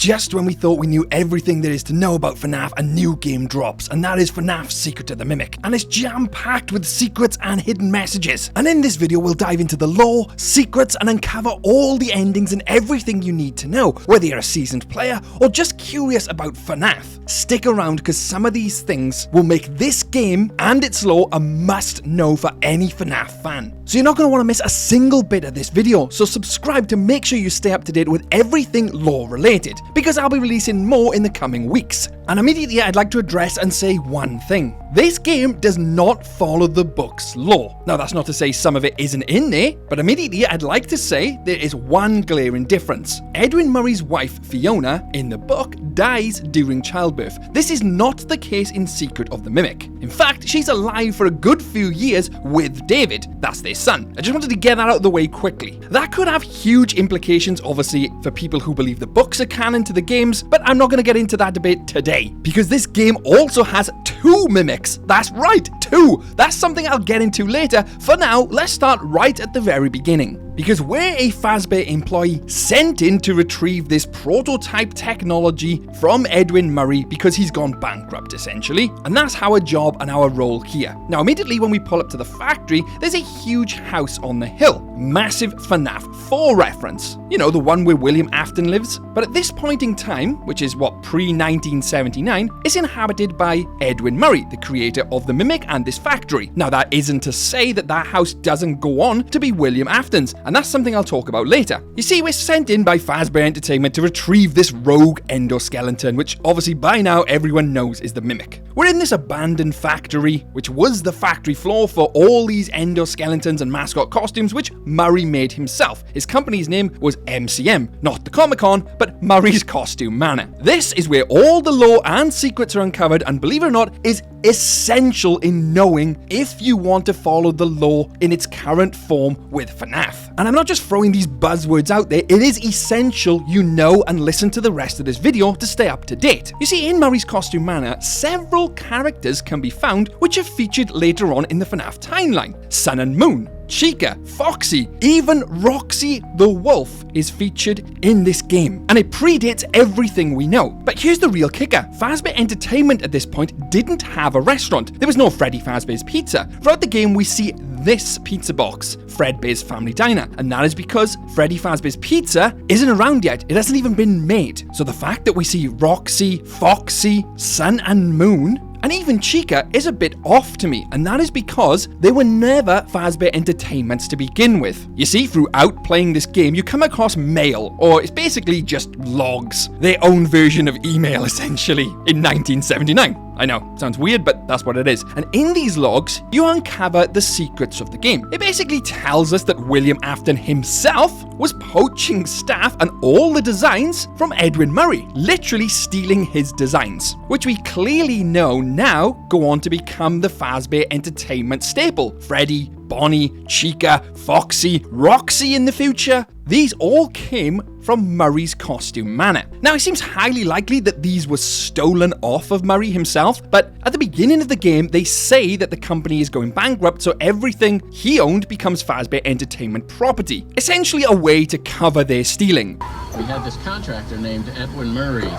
just when we thought we knew everything there is to know about FNAF, a new game drops, and that is FNAF Secret of the Mimic. And it's jam-packed with secrets and hidden messages. And in this video, we'll dive into the lore, secrets, and uncover all the endings and everything you need to know, whether you're a seasoned player or just curious about FNAF. Stick around because some of these things will make this game and its lore a must-know for any FNAF fan. So you're not going to want to miss a single bit of this video, so subscribe to make sure you stay up to date with everything lore related, because I'll be releasing more in the coming weeks. And immediately I'd like to address and say one thing. This game does not follow the book's lore. Now that's not to say some of it isn't in there, but immediately I'd like to say there is one glaring difference. Edwin Murray's wife, Fiona, in the book, dies during childbirth. This is not the case in Secret of the Mimic. In fact, she's alive for a good few years with David, that's their son. I just wanted to get that out of the way quickly. That could have huge implications, obviously, for people who believe the books are canon to the games, but I'm not going to get into that debate today, because this game also has 2 mimics. That's right, 2. That's something I'll get into later. For now, let's start right at the very beginning. Because we're a Fazbear employee sent in to retrieve this prototype technology from Edwin Murray because he's gone bankrupt, essentially. And that's our job and our role here. Now, immediately when we pull up to the factory, there's a huge house on the hill. Massive FNAF 4 reference. You know, the one where William Afton lives. But at this point in time, which is what, pre-1979, it's inhabited by Edwin Murray, the creator of the Mimic and this factory. Now, that isn't to say that that house doesn't go on to be William Afton's, and that's something I'll talk about later. You see, we're sent in by Fazbear Entertainment to retrieve this rogue endoskeleton, which obviously by now everyone knows is the Mimic. We're in this abandoned factory, which was the factory floor for all these endoskeletons and mascot costumes, which Murray made himself. His company's name was MCM, not the Comic-Con, but Murray's Costume Manor. This is where all the lore and secrets are uncovered, and believe it or not, is essential in knowing if you want to follow the lore in its current form with FNAF. And I'm not just throwing these buzzwords out there, it is essential you know and listen to the rest of this video to stay up to date. You see, in Murray's Costume Manor, several characters can be found which are featured later on in the FNAF timeline. Sun and Moon, Chica, Foxy, even Roxy the Wolf is featured in this game, and it predates everything we know. But here's the real kicker. Fazbear Entertainment at this point didn't have a restaurant. There was no Freddy Fazbear's Pizza. Throughout the game we see this pizza box, Fredbear's Family Diner, and that is because Freddy Fazbear's Pizza isn't around yet. It hasn't even been made. So the fact that we see Roxy, Foxy, Sun and Moon, and even Chica is a bit off to me, and that is because they were never Fazbear Entertainments to begin with. You see, throughout playing this game, you come across mail, or it's basically just logs. Their own version of email, essentially, in 1979. I know, sounds weird, but that's what it is. And in these logs, you uncover the secrets of the game. It basically tells us that William Afton himself was poaching staff and all the designs from Edwin Murray, literally stealing his designs, which we clearly know now go on to become the Fazbear Entertainment staple. Freddy, Bonnie, Chica, Foxy, Roxy in the future. These all came from Murray's Costume Manor. Now, it seems highly likely that these were stolen off of Murray himself, but at the beginning of the game, they say that the company is going bankrupt, so everything he owned becomes Fazbear Entertainment property. Essentially a way to cover their stealing. We had this contractor named Edwin Murray.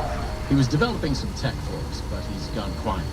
He was developing some tech for us, but he's gone quiet.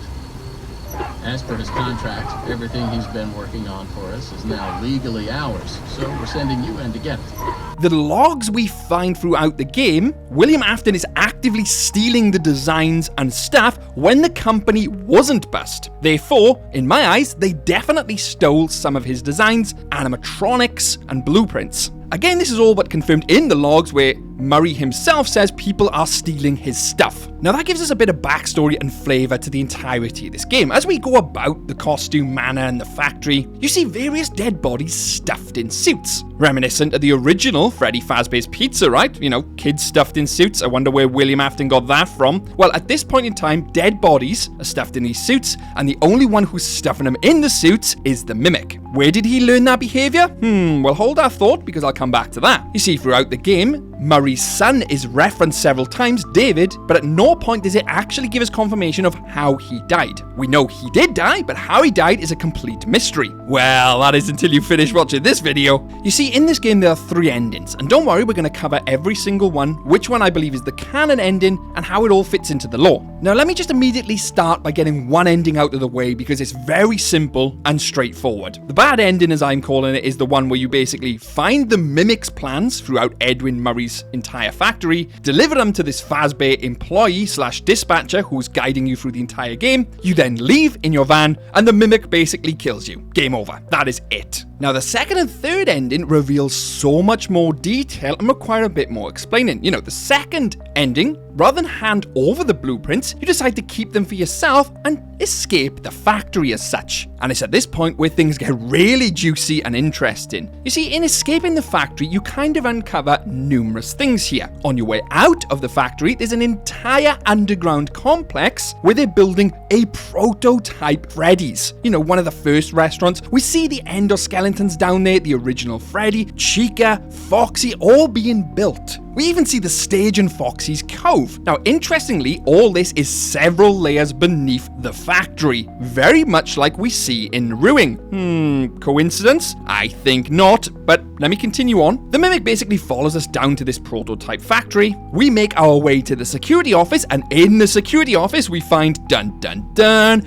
As per his contract, everything he's been working on for us is now legally ours, so we're sending you in to get it. The logs we find throughout the game, William Afton is actively stealing the designs and stuff when the company wasn't bust. Therefore, in my eyes, they definitely stole some of his designs, animatronics, and blueprints. Again, this is all but confirmed in the logs where Murray himself says people are stealing his stuff. Now that gives us a bit of backstory and flavour to the entirety of this game. As we go about the costume manor and the factory, you see various dead bodies stuffed in suits. Reminiscent of the original Freddy Fazbear's Pizza, right? You know, kids stuffed in suits. I wonder where William Afton got that from. Well, at this point in time, dead bodies are stuffed in these suits, and the only one who's stuffing them in the suits is the Mimic. Where did he learn that behaviour? Well, hold our thought, because I'll come back to that. You see, throughout the game, Murray's son is referenced several times, David, but at no point does it actually give us confirmation of how he died. We know he did die, but how he died is a complete mystery. Well, that is until you finish watching this video. You see, in this game there are 3 endings, and don't worry, we're going to cover every single one, which one I believe is the canon ending, and how it all fits into the lore. Now let me just immediately start by getting one ending out of the way because it's very simple and straightforward. The bad ending, as I'm calling it, is the one where you basically find the mimic's plans throughout Edwin Murray's entire factory, deliver them to this Fazbear employee / dispatcher who's guiding you through the entire game, you then leave in your van, and the mimic basically kills you. Game over. That is it. Now the second and third ending reveals so much more detail and require a bit more explaining. You know, the second ending, rather than hand over the blueprints, you decide to keep them for yourself and escape the factory as such. And it's at this point where things get really juicy and interesting. You see, in escaping the factory, you kind of uncover numerous things here. On your way out of the factory, there's an entire underground complex where they're building a prototype Freddy's. You know, one of the first restaurants. We see the endoskeletons down there, the original Freddy, Chica, Foxy, all being built. We even see the stage in Foxy's Cove. Now, interestingly, all this is several layers beneath the factory, very much like we see in Ruin. Coincidence? I think not, but let me continue on. The mimic basically follows us down to this prototype factory. We make our way to the security office, and in the security office, we find MXEX.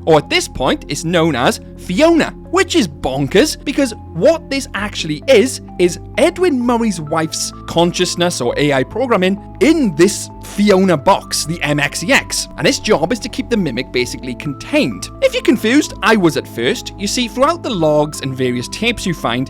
Or at this point, it's known as Fiona, which is bonkers because what this actually is Edwin Murray's wife's consciousness or AI programming in this Fiona box, the MXEX, and its job is to keep the mimic basically contained. If you're confused, I was at first. You see, throughout the logs and various tapes you find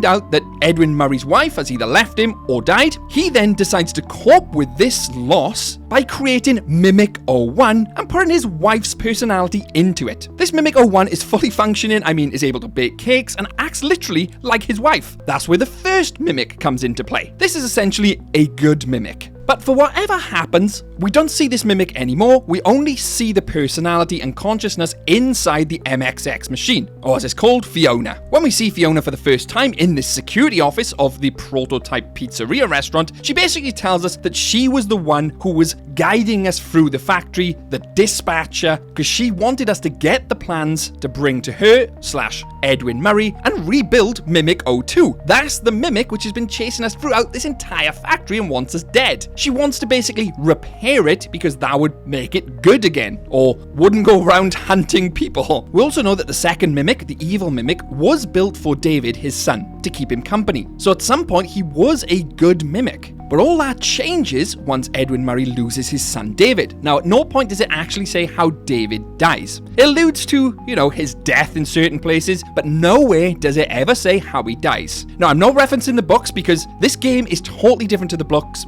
out that Edwin Murray's wife has either left him or died. He then decides to cope with this loss by creating Mimic 01 and putting his wife's personality into it. This Mimic 01 is fully functioning, is able to bake cakes and acts literally like his wife. That's where the first mimic comes into play. This is essentially a good mimic. But for whatever happens, we don't see this mimic anymore. We only see the personality and consciousness inside the MXX machine, or as it's called, Fiona. When we see Fiona for the first time in this security office of the prototype pizzeria restaurant, she basically tells us that she was the one who was guiding us through the factory, the dispatcher, because she wanted us to get the plans to bring to her / Edwin Murray and rebuild Mimic 02. That's the mimic which has been chasing us throughout this entire factory and wants us dead. She wants to basically repair it because that would make it good again, or wouldn't go around hunting people. We also know that the second mimic, the evil mimic, was built for David, his son, to keep him company. So at some point he was a good mimic. But all that changes once Edwin Murray loses his son David. Now, at no point does it actually say how David dies. It alludes to, his death in certain places, but nowhere does it ever say how he dies. Now, I'm not referencing the books because this game is totally different to the books,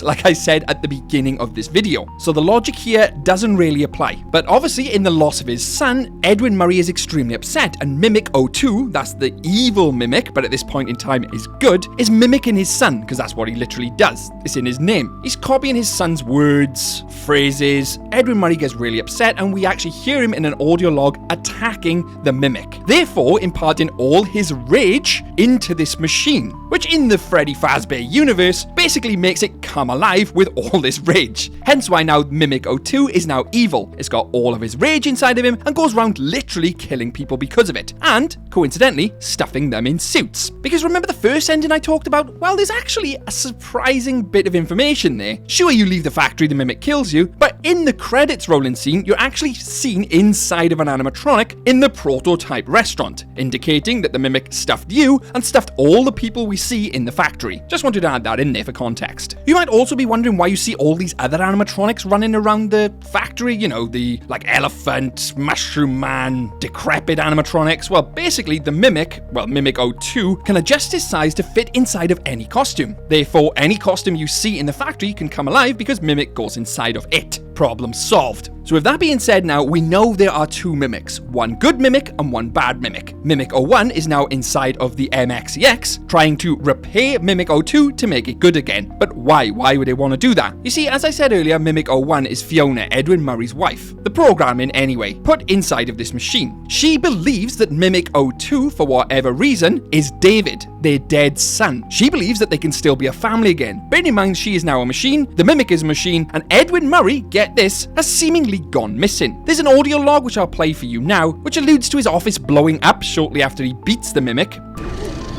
like I said at the beginning of this video. So the logic here doesn't really apply. But obviously, in the loss of his son, Edwin Murray is extremely upset, and Mimic 02, that's the evil mimic, but at this point in time is good, is mimicking his son, because that's what he literally does. It's in his name. He's copying his son's words, phrases. Edwin Murray gets really upset, and we actually hear him in an audio log attacking the mimic, therefore imparting all his rage into this machine, which in the Freddy Fazbear universe basically makes it come alive with all this rage. Hence why now Mimic 02 is now evil. It's got all of his rage inside of him and goes around literally killing people because of it, and coincidentally stuffing them in suits. Because remember the first ending I talked about? Well, there's actually a surprising bit of information there. Sure, you leave the factory, the mimic kills you, but in the credits rolling scene, you're actually seen inside of an animatronic in the prototype restaurant, indicating that the mimic stuffed you and stuffed all the people we see in the factory. Just wanted to add that in there for context. You might also be wondering why you see all these other animatronics running around the factory, the elephant, mushroom man, decrepit animatronics. Well, basically the Mimic 02, can adjust his size to fit inside of any costume. Therefore, any costume you see in the factory can come alive because Mimic goes inside of it. Problem solved. So with that being said now, we know there are two mimics, one good mimic and one bad mimic. Mimic 01 is now inside of the MXEX, trying to repair Mimic 02 to make it good again. But why? Why would they want to do that? You see, as I said earlier, Mimic 01 is Fiona, Edwin Murray's wife. The programming, anyway, put inside of this machine. She believes that Mimic 02, for whatever reason, is David. their dead son. She believes that they can still be a family again. Bearing in mind she is now a machine, the mimic is a machine, and Edwin Murray, get this, has seemingly gone missing. There's an audio log which I'll play for you now, which alludes to his office blowing up shortly after he beats the mimic.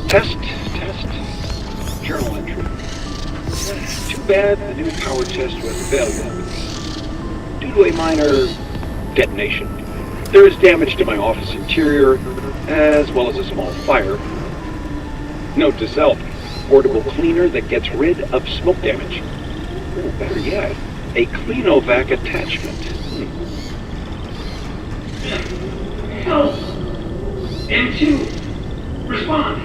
Test. Journal entry. Too bad the new power test was a failure. Due to a minor detonation, there is damage to my office interior, as well as a small fire. Note to self, portable cleaner that gets rid of smoke damage. Or better yet, a Cleanovac attachment. Help! M2! Respond!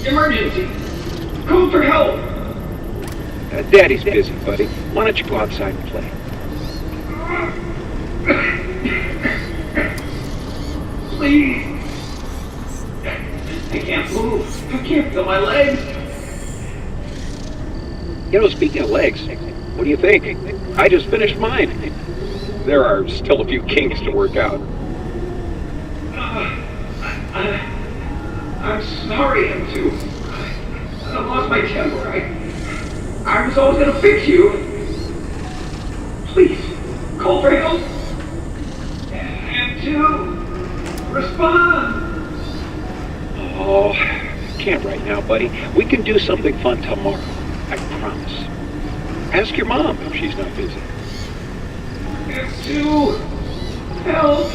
Emergency! Code for help! Daddy's busy, buddy. Why don't you go outside and play? Please! I can't move. I can't feel my legs. You know, speaking of legs, what do you think? I just finished mine. There are still a few kinks to work out. I'm sorry, M2. I lost my temper. I was always gonna fix you. Please, call for help. M2, respond. Oh, can't right now, buddy. We can do something fun tomorrow. I promise. Ask your mom if she's not busy. M2, help.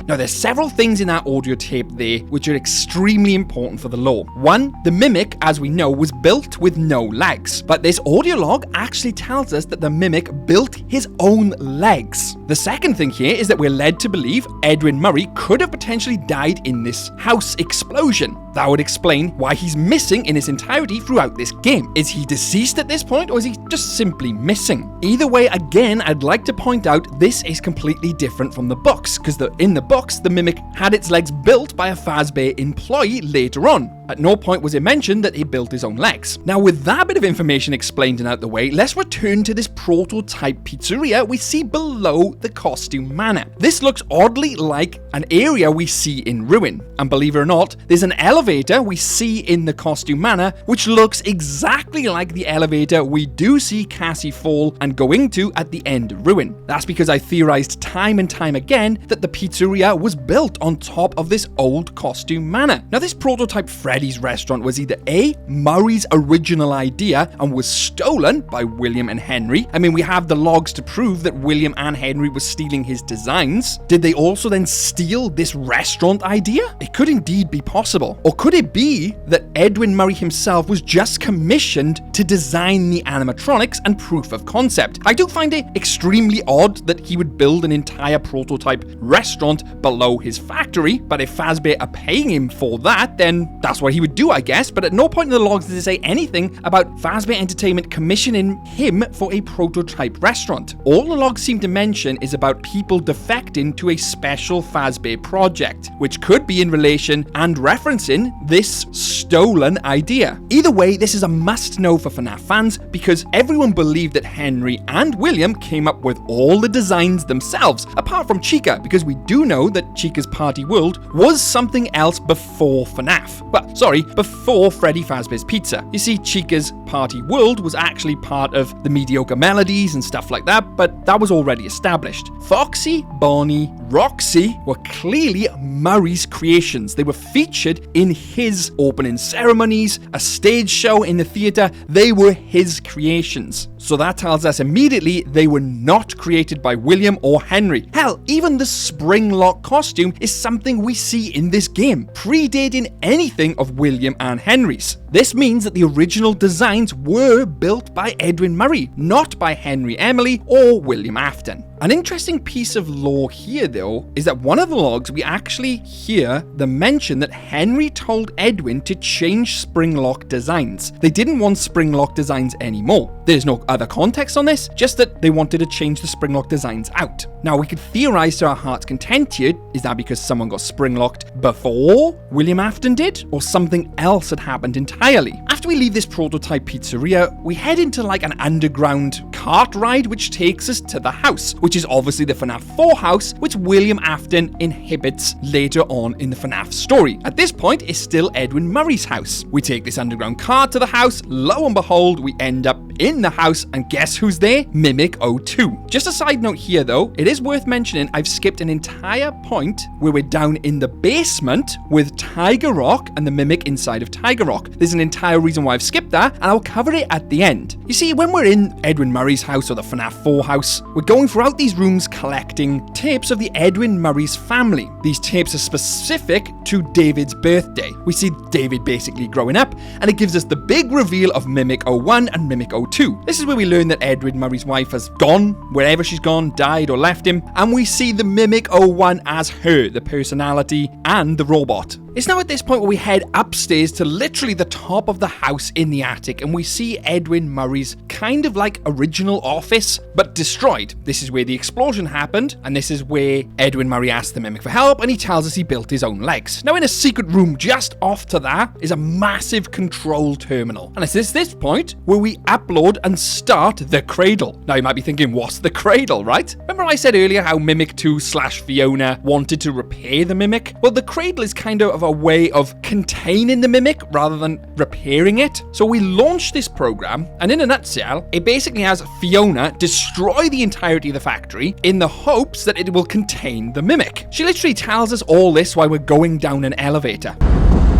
Now, there's several things in that audio tape there which are extremely important for the lore. One, the mimic, as we know, was built with no legs. But this audio log actually tells us that the mimic built his own legs. The second thing here is that we're led to believe Edwin Murray could have potentially died in this house explosion. That would explain why he's missing in its entirety throughout this game. Is he deceased at this point, or is he just simply missing? Either way, again, I'd like to point out this is completely different from the books, because in the books, the mimic had its legs built by a Fazbear employee later on. At no point was it mentioned that he built his own legs. Now, with that bit of information explained and out the way, let's return to this prototype pizzeria we see below the costume manor. This looks oddly like an area we see in Ruin. And believe it or not, there's an elevator we see in the costume manor, which looks exactly like the elevator we do see Cassie fall and go into at the end of Ruin. That's because I theorized time and time again that the pizzeria was built on top of this old costume manor. Now, this prototype Freddy's restaurant was either A, Murray's original idea and was stolen by William and Henry. I mean, we have the logs to prove that William and Henry were stealing his designs. Did they also then steal this restaurant idea? It could indeed be possible. Or could it be that Edwin Murray himself was just commissioned to design the animatronics and proof of concept? I do find it extremely odd that he would build an entire prototype restaurant below his factory, but if Fazbear are paying him for that, then that's what he would do, I guess. But at no point in the logs did it say anything about Fazbear Entertainment commissioning him for a prototype restaurant. All the logs seem to mention is about people defecting to a special Fazbear project, which could be in relation and referencing this stolen idea. Either way, this is a must-know for FNAF fans because everyone believed that Henry and William came up with all the designs themselves, apart from Chica, because we do know that Chica's Party World was something else before FNAF. Well, sorry, before Freddy Fazbear's Pizza. You see, Chica's Party World was actually part of the Mediocre Melodies and stuff like that, but that was already established. Foxy, Bonnie, Roxy were clearly Murray's creations. They were featured in his opening ceremonies, a stage show in the theater. They were his creations. So that tells us immediately they were not created by William or Henry. Hell, even the Springlock costume is something we see in this game, predating anything of William and Henry's. This means that the original designs were built by Edwin Murray, not by Henry Emily or William Afton. An interesting piece of lore here, though, is that one of the logs we actually hear the mention that Henry told Edwin to change Springlock designs. They didn't want Springlock designs anymore. There's no other context on this, just that they wanted to change the Springlock designs out. Now, we could theorize to our heart's content here, is that because someone got Springlocked before William Afton did, or something else had happened entirely? After we leave this prototype pizzeria, we head into like an underground cart ride which takes us to the house, which is obviously the FNAF 4 house, which William Afton inhabits later on in the FNAF story. At this point, it's still Edwin Murray's house. We take this underground car to the house, lo and behold, we end up in the house, and guess who's there? Mimic 02. Just a side note here though, it is worth mentioning I've skipped an entire point where we're down in the basement with Tiger Rock and the Mimic inside of Tiger Rock. There's an entire reason why I've skipped that, and I'll cover it at the end. You see, when we're in Edwin Murray's house or the FNAF 4 house, we're going throughout these rooms collecting tapes of the Edwin Murray's family. These tapes are specific to David's birthday. We see David basically growing up, and it gives us the big reveal of Mimic 01 and Mimic 02. This is where we learn that Edwin Murray's wife has gone, wherever she's gone, died or left him, and we see the Mimic 01 as her, the personality and the robot. It's now at this point where we head upstairs to literally the top of the house in the attic, and we see Edwin Murray's kind of like original office, but destroyed. This is where the explosion happened, and this is where Edwin Murray asks the Mimic for help, and he tells us he built his own legs. Now in a secret room just off to that is a massive control terminal, and it's this point where we upload and start the cradle. Now you might be thinking, what's the cradle, right? Remember I said earlier how Mimic 2/Fiona wanted to repair the Mimic? Well, the cradle is kind of a way of containing the Mimic rather than repairing it. So we launch this program, and in a nutshell, it basically has Fiona destroy the entirety of the factory in the hopes that it will contain the Mimic. She literally tells us all this while we're going down an elevator.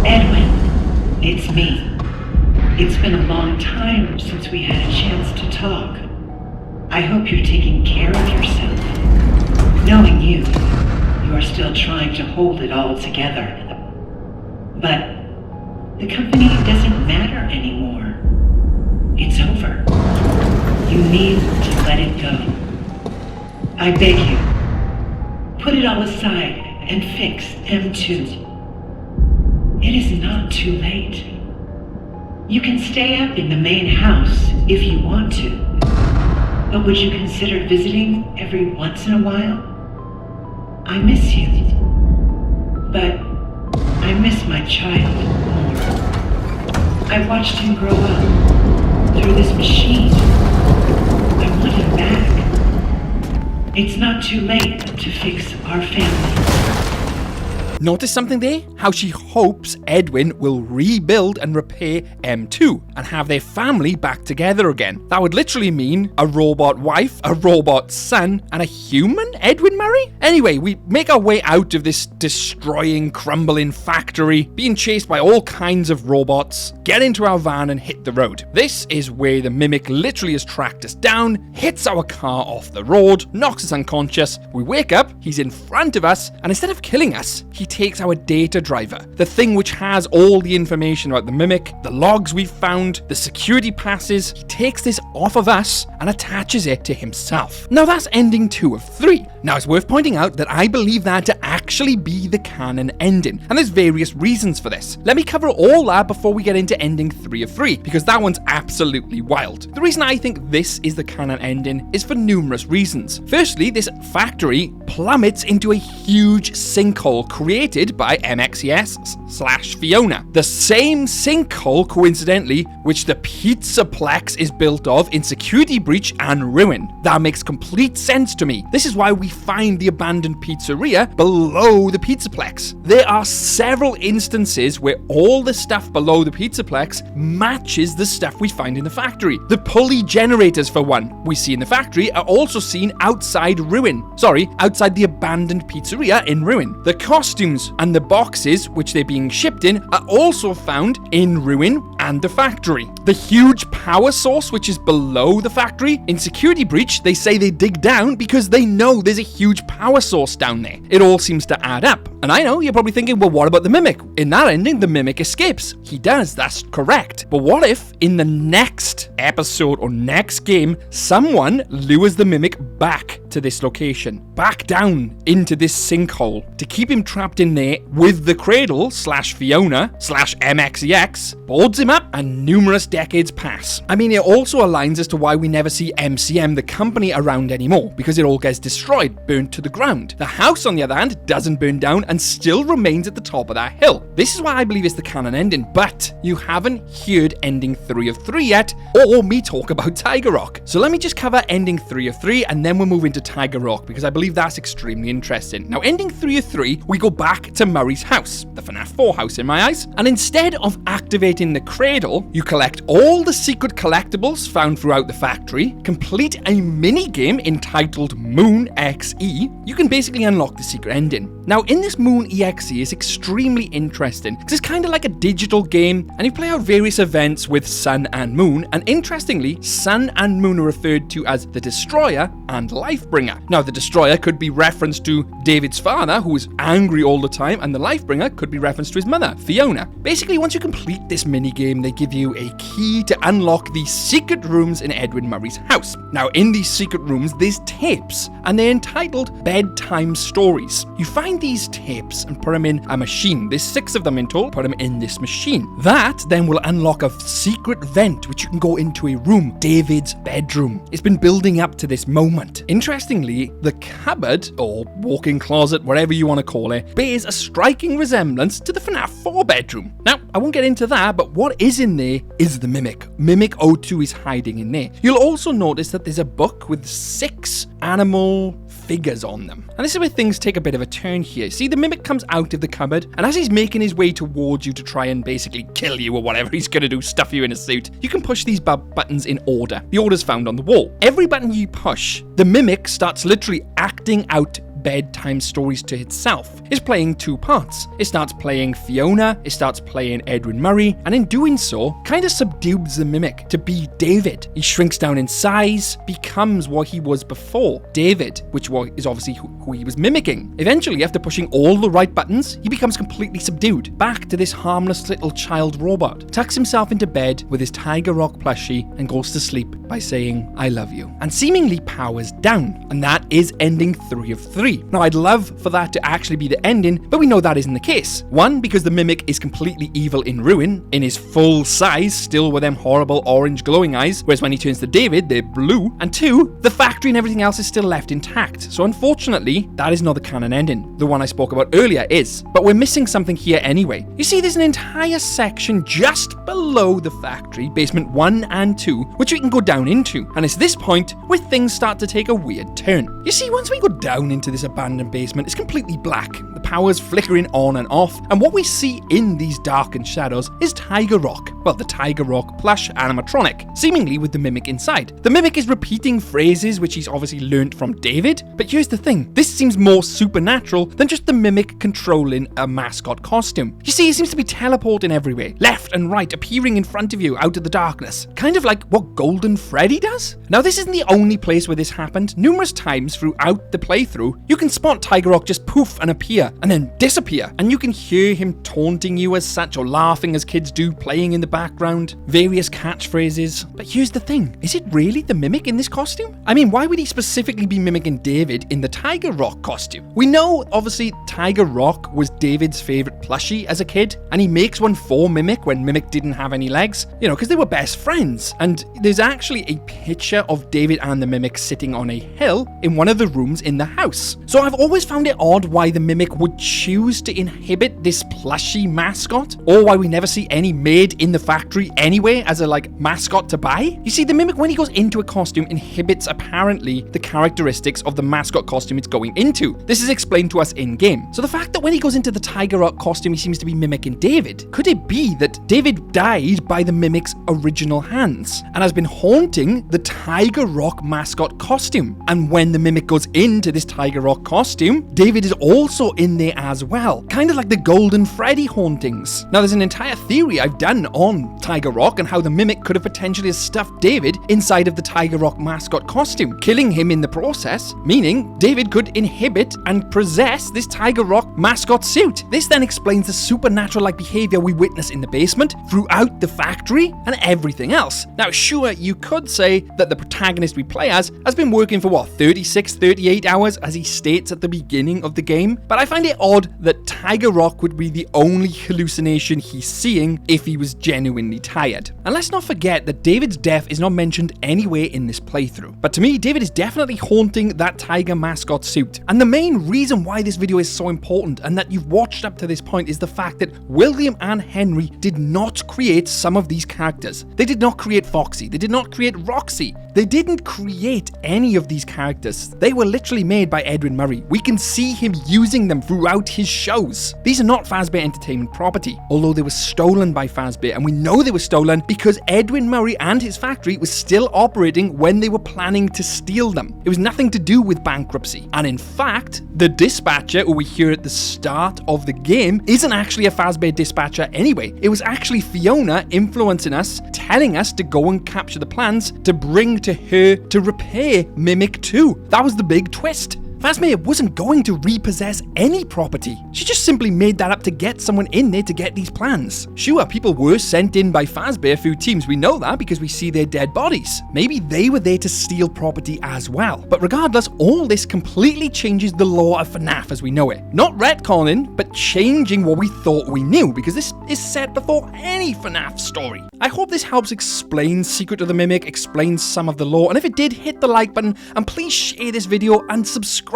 Edwin, it's me. It's been a long time since we had a chance to talk. I hope you're taking care of yourself. Knowing you are still trying to hold it all together. But the company doesn't matter anymore. It's over. You need to let it go. I beg you, put it all aside and fix M2. It is not too late. You can stay up in the main house if you want to, but would you consider visiting every once in a while? I miss you, but I miss my child more. I watched him grow up through this machine. I want him back. It's not too late to fix our family. Notice something there? How she hopes Edwin will rebuild and repair M2 and have their family back together again. That would literally mean a robot wife, a robot son, and a human Edwin Murray? Anyway, we make our way out of this destroying, crumbling factory, being chased by all kinds of robots, get into our van and hit the road. This is where the Mimic literally has tracked us down, hits our car off the road, knocks us unconscious. We wake up, he's in front of us, and instead of killing us, he takes our data driver, the thing which has all the information about the Mimic, the logs we've found, the security passes. He takes this off of us and attaches it to himself. Now that's ending 2 of 3. Now it's worth pointing out that I believe that to actually be the canon ending, and there's various reasons for this. Let me cover all that before we get into ending 3 of 3, because that one's absolutely wild. The reason I think this is the canon ending is for numerous reasons. Firstly, this factory plummets into a huge sinkhole created by MXES/Fiona. The same sinkhole, coincidentally, which the Pizzaplex is built of in Security Breach and Ruin. That makes complete sense to me. This is why we find the abandoned pizzeria below the Pizzaplex. There are several instances where all the stuff below the Pizzaplex matches the stuff we find in the factory. The pulley generators, for one, we see in the factory are also seen outside Ruin. Outside the abandoned pizzeria in Ruin. The costumes and the boxes which they're being shipped in are also found in Ruin and the factory. The huge power source which is below the factory, in Security Breach, they say they dig down because they know there's a huge power source down there. It all seems to add up. And I know, you're probably thinking, well, what about the Mimic? In that ending, the Mimic escapes. He does, that's correct. But what if, in the next episode or next game, someone lures the Mimic back to this location, back down into this sinkhole, to keep him trapped in there with the cradle/Fiona/MXEX, boards him up, and numerous decades pass. I mean, it also aligns as to why we never see MCM, the company, around anymore, because it all gets destroyed, burnt to the ground. The house, on the other hand, doesn't burn down and still remains at the top of that hill. This is why I believe it's the canon ending, but you haven't heard ending 3 of 3 yet, or me talk about Tiger Rock. So let me just cover ending 3 of 3, and then we'll move into Tiger Rock, because I believe that's extremely interesting. Now, ending 3 of 3, we go back to Murray's house, the FNAF 4 house in my eyes, and instead of activating the cradle, you collect all the secret collectibles found throughout the factory, complete a mini-game entitled Moon XE. You can basically unlock the secret ending. Now, in this Moon EXE is extremely interesting, because it's kind of like a digital game, and you play out various events with Sun and Moon, and interestingly, Sun and Moon are referred to as the Destroyer and Lifebringer. Now, the Destroyer could be referenced to David's father, who is angry all the time, and the Lifebringer could be referenced to his mother, Fiona. Basically, once you complete this minigame, they give you a key to unlock the secret rooms in Edwin Murray's house. Now, in these secret rooms, there's tapes, and they're entitled Bedtime Stories. You find these tapes and put them in a machine. There's 6 of them in total. Put them in this machine. That then will unlock a secret vent, which you can go into a room, David's bedroom. It's been building up to this moment. Interestingly, the cupboard, or walk-in closet, whatever you want to call it, bears a striking resemblance to the FNAF 4 bedroom. Now, I won't get into that, but what is in there is the Mimic. Mimic 02 is hiding in there. You'll also notice that there's a book with 6 animal figures on them. And this is where things take a bit of a turn here. See, the Mimic comes out of the cupboard, and as he's making his way towards you to try and basically kill you or whatever he's gonna do, stuff you in a suit, you can push these buttons in order. The order's found on the wall. Every button you push, the Mimic starts literally acting out bedtime stories to itself. It's playing 2 parts. It starts playing Fiona, it starts playing Edwin Murray, and in doing so, kind of subdues the Mimic to be David. He shrinks down in size, becomes what he was before, David, which is obviously who he was mimicking. Eventually, after pushing all the right buttons, he becomes completely subdued, back to this harmless little child robot, tucks himself into bed with his Tiger Rock plushie, and goes to sleep by saying, "I love you," and seemingly powers down. And that is ending 3 of 3. Now, I'd love for that to actually be the ending, but we know that isn't the case. 1, because the Mimic is completely evil in ruin, in his full size, still with them horrible orange glowing eyes, whereas when he turns to David, they're blue. And 2, the factory and everything else is still left intact. So unfortunately, that is not the canon ending. The one I spoke about earlier is. But we're missing something here anyway. You see, there's an entire section just below the factory, basement 1 and 2, which we can go down into. And it's this point where things start to take a weird turn. You see, once we go down into this abandoned basement, it's completely black. The power's flickering on and off, and what we see in these darkened shadows is Tiger Rock. Well, the Tiger Rock plush animatronic, seemingly with the Mimic inside. The Mimic is repeating phrases which he's obviously learnt from David, but here's the thing, this seems more supernatural than just the Mimic controlling a mascot costume. You see, he seems to be teleporting everywhere, left and right, appearing in front of you out of the darkness, kind of like what Golden Freddy does. Now, this isn't the only place where this happened. Numerous times throughout the playthrough, you can spot Tiger Rock just poof and appear, and then disappear, and you can hear him taunting you as such, or laughing as kids do, playing in the background, various catchphrases. But here's the thing, is it really the Mimic in this costume? I mean, why would he specifically be mimicking David in the Tiger Rock costume? We know, obviously, Tiger Rock was David's favourite plushie as a kid, and he makes one for Mimic when Mimic didn't have any legs, you know, because they were best friends. And there's actually a picture of David and the Mimic sitting on a hill in one of the rooms in the house. So I've always found it odd why the Mimic would choose to inhibit this plushie mascot, or why we never see any made in the factory anyway as a mascot to buy. You see, the Mimic, when he goes into a costume, inhibits apparently the characteristics of the mascot costume it's going into. This is explained to us in game. So the fact that when he goes into the Tiger Rock costume he seems to be mimicking David, could it be that David died by the Mimic's original hands and has been haunting the Tiger Rock mascot costume? And when the Mimic goes into this Tiger Rock costume, David is also in there as well, kind of like the Golden Freddy hauntings. Now, there's an entire theory I've done on Tiger Rock and how the Mimic could have potentially stuffed David inside of the Tiger Rock mascot costume, killing him in the process, meaning David could inhibit and possess this Tiger Rock mascot suit. This then explains the supernatural-like behavior we witness in the basement, throughout the factory, and everything else. Now, sure, you could say that the protagonist we play as has been working for 36, 38 hours, as he states at the beginning of the game, but I find it odd that Tiger Rock would be the only hallucination he's seeing if he was genuinely tired. And let's not forget that David's death is not mentioned mentioned anywhere in this playthrough. But to me, David is definitely haunting that tiger mascot suit. And the main reason why this video is so important and that you've watched up to this point is the fact that William and Henry did not create some of these characters. They did not create Foxy. They did not create Roxy. They didn't create any of these characters. They were literally made by Edwin Murray. We can see him using them throughout his shows. These are not Fazbear Entertainment property, although they were stolen by Fazbear, and we know they were stolen because Edwin Murray and his factory was still operating when they were planning to steal them. It was nothing to do with bankruptcy. And in fact, the dispatcher who we hear at the start of the game isn't actually a Fazbear dispatcher anyway. It was actually Fiona influencing us, telling us to go and capture the plans to bring to her to repair Mimic 2. That was the big twist. Fazbear wasn't going to repossess any property. She just simply made that up to get someone in there to get these plans. Sure, people were sent in by Fazbear through teams. We know that because we see their dead bodies. Maybe they were there to steal property as well. But regardless, all this completely changes the lore of FNAF as we know it. Not retconning, but changing what we thought we knew, because this is set before any FNAF story. I hope this helps explain Secret of the Mimic, explains some of the lore, and if it did, hit the like button, and please share this video and subscribe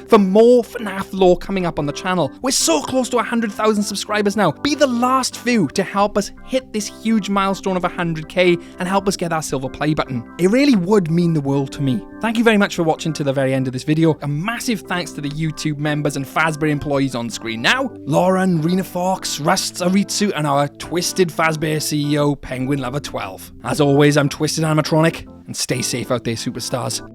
for more FNAF lore coming up on the channel. We're so close to 100,000 subscribers now. Be the last few to help us hit this huge milestone of 100k and help us get that silver play button. It really would mean the world to me. Thank you very much for watching to the very end of this video. A massive thanks to the YouTube members and Fazbear employees on screen now. Lauren, Rena Fox, Rust Aritsu, and our Twisted Fazbear CEO, Penguin Lover 12. As always, I'm Twisted Animatronic, and stay safe out there, superstars.